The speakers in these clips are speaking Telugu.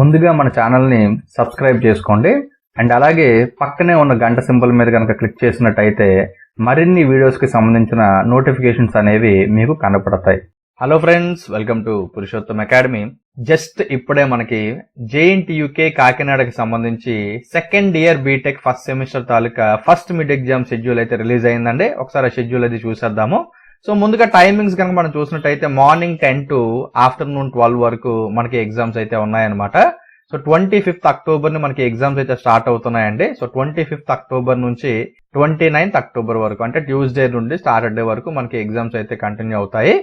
ముందుగా మన ఛానల్ని సబ్స్క్రైబ్ చేసుకోండి అండ్ అలాగే పక్కనే ఉన్న గంట సింబల్ మీద కనుక క్లిక్ చేసినట్టయితే మరిన్ని వీడియోస్కి సంబంధించిన నోటిఫికేషన్స్ అనేవి మీకు కనపడతాయి. Hello friends, welcome to Purushottam academy. Just ఇప్పుడే మనకి JNTUK కాకినాడకి సంబంధించి second year BTech first semester తాలూకా ఫస్ట్ మిడ్ ఎగ్జామ్ షెడ్యూల్ అయితే రిలీజ్ అయిందండి. ఒకసారి ఆ షెడ్యూల్ అయితే చూసేద్దాము. సో ముందుగా టైమింగ్స్ కనుక మనం చూసినట్టయితే మార్నింగ్ 10 to ఆఫ్టర్నూన్ 12 వరకు మనకి ఎగ్జామ్స్ అయితే ఉన్నాయన్నమాట. సో 25th అక్టోబర్ ని మనకి ఎగ్జామ్స్ అయితే స్టార్ట్ అవుతున్నాయండి. సో 25th అక్టోబర్ నుంచి 29th అక్టోబర్ వరకు, అంటే ట్యూస్డే నుండి సాటర్డే వరకు మనకి ఎగ్జామ్స్ అయితే కంటిన్యూ అవుతాయి.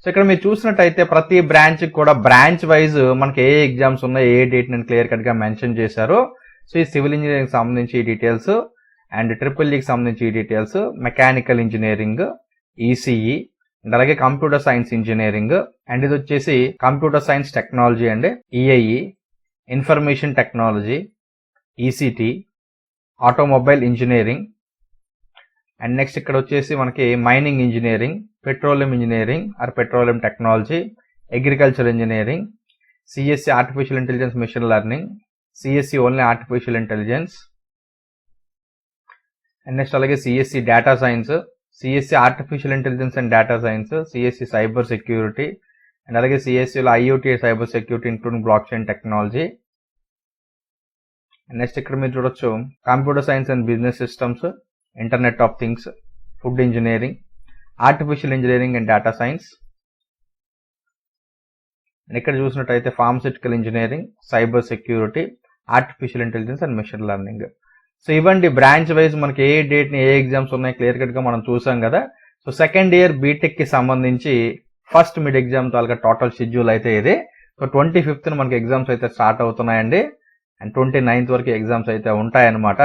సో ఇక్కడ మీరు చూసినట్టయితే ప్రతి బ్రాంచ్ కూడా బ్రాంచ్ వైజ్ మనకి ఏ ఎగ్జామ్స్ ఉన్నాయి, ఏ డేట్ నేను క్లియర్ కట్ గా మెన్షన్ చేశారు. సో ఈ సివిల్ ఇంజనీరింగ్ సంబంధించి ఈ డీటెయిల్స్, అండ్ ట్రిపుల్ సంబంధించి ఈ details, mechanical engineering, ECE and అలాగే కంప్యూటర్ సైన్స్ ఇంజనీరింగ్, అండ్ ఇది వచ్చేసి కంప్యూటర్ సైన్స్ టెక్నాలజీ అండి, EIE, information technology, ECT, automobile engineering, and next ఇక్కడ వచ్చేసి మనకి mining engineering, petroleum engineering or petroleum technology, agriculture engineering, CSC artificial intelligence machine learning, CSC only artificial intelligence, and next అలాగే CSC data science, CSC artificial intelligence and data science, CSC cyber security, and అలాగే సిఎస్సిలో IOT cyber security including block chain technology. Next ఇక్కడ మీరు చూడొచ్చు computer science and business systems, internet of things, food engineering, artificial engineering and data science. ఇక్కడ చూసినట్టయితే pharmaceutical engineering, cyber security, artificial intelligence and machine learning. So ఇవ్వండి బ్రాంచ్ వైజ్ మనకి ఏ డేట్ ని ఏ ఎగ్జామ్స్ ఉన్నాయి క్లియర్ కట్ గా మనం చూసాం కదా. సో సెకండ్ ఇయర్ బీటెక్ కి సంబంధించి ఫస్ట్ మిడ్ ఎగ్జామ్ తాలూకా టోటల్ షెడ్యూల్ అయితే ఇది. సో 25th మనకి ఎగ్జామ్స్ అయితే స్టార్ట్ అవుతున్నాయండి, అండ్ 29th వరకు ఎగ్జామ్స్ అయితే ఉంటాయన్నమాట.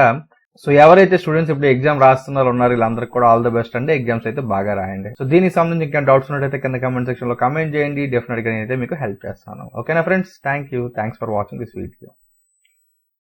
సో ఎవరైతే స్టూడెంట్స్ ఇప్పుడు ఎగ్జామ్ రాస్తున్నారో ఉన్నారు వీళ్ళందరికీ కూడా ఆల్ ద బెస్ట్ అండి. ఎగ్జామ్స్ అయితే బాగా రాయండి. సో దీనికి సంబంధించి ఇంకా డౌట్స్ ఉన్నట్టయితే కింద కామెంట్ సెక్షన్ లో కామెంట్ చేయండి. డెఫినెట్ గా నేనైతే మీకు హెల్ప్ చేస్తాను. ఓకేనా friends, thanks for watching this video.